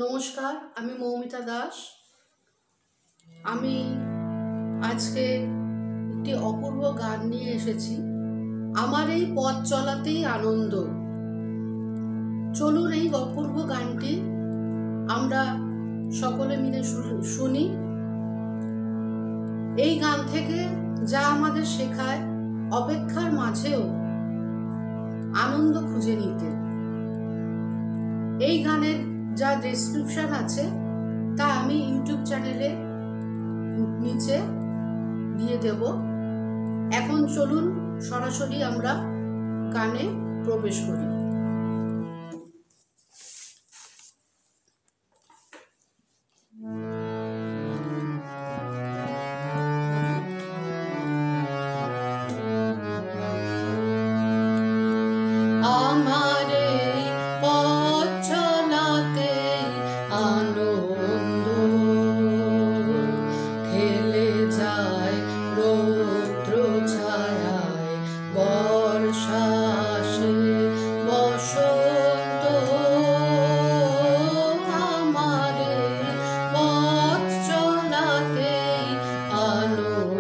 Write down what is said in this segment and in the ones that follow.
নমস্কার, আমি মৌমিতা দাস। আমি আজকে একটি অপূর্ব গান নিয়ে এসেছি। আমার এই পথ চলাতেই আনন্দ। চলুন এই অপূর্ব গানটি আমরা সকলে মিলে শুনি। এই গান থেকে যা আমাদের শেখায় অপেক্ষার মাঝেও আনন্দ খুঁজে নিতে। এই গানের যা ডেসক্রিপশন আছে তা আমি ইউটিউব চ্যানেলে নিচে দিয়ে দেব। এখন চলুন সরাসরি আমরা গানে প্রবেশ করি। আমার এই পথ চলাতে আনন্দ খেলে যায় রৌদ্র ছায়ায়, বর্ষা আসে বসন্ত। আমার এই পথ চলাতে আনন্দ।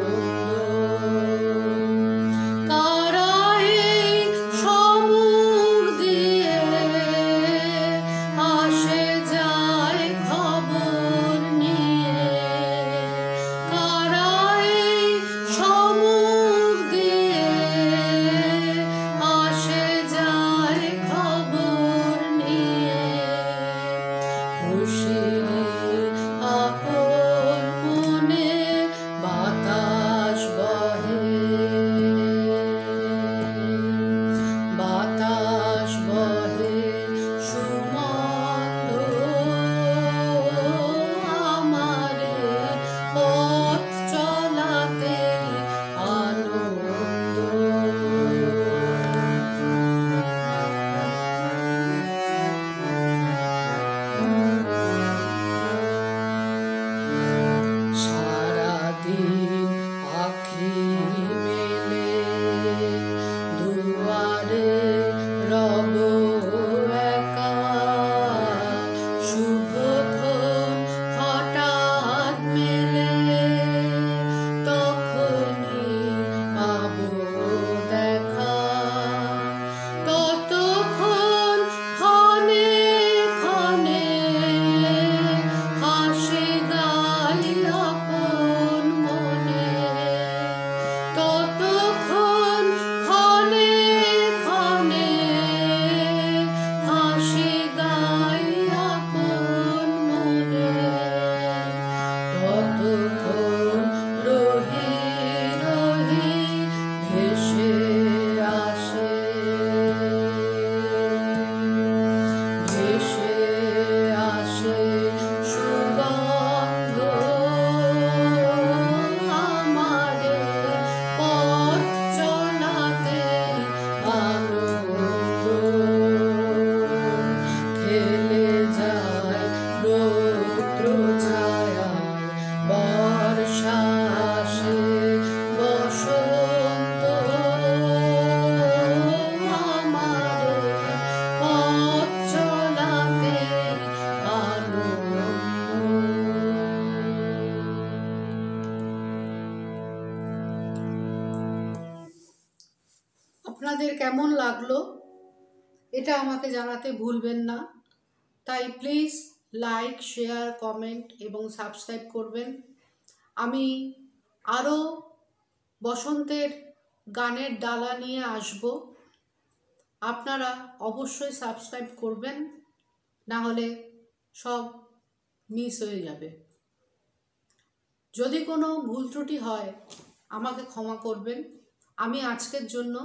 আপনাদের কেমন লাগলো এটা আমাকে জানাতে ভুলবেন না। তাই প্লিজ লাইক, শেয়ার, কমেন্ট এবং সাবস্ক্রাইব করবেন। আমি আরও বসন্তের গানের ডালা নিয়ে আসব। আপনারা অবশ্যই সাবস্ক্রাইব করবেন, না হলে সব মিস হয়ে যাবে। যদি কোনো ভুল ত্রুটি হয় আমাকে ক্ষমা করবেন। আমি আজকের জন্য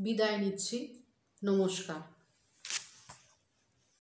বিদায় নিচ্ছি। নমস্কার।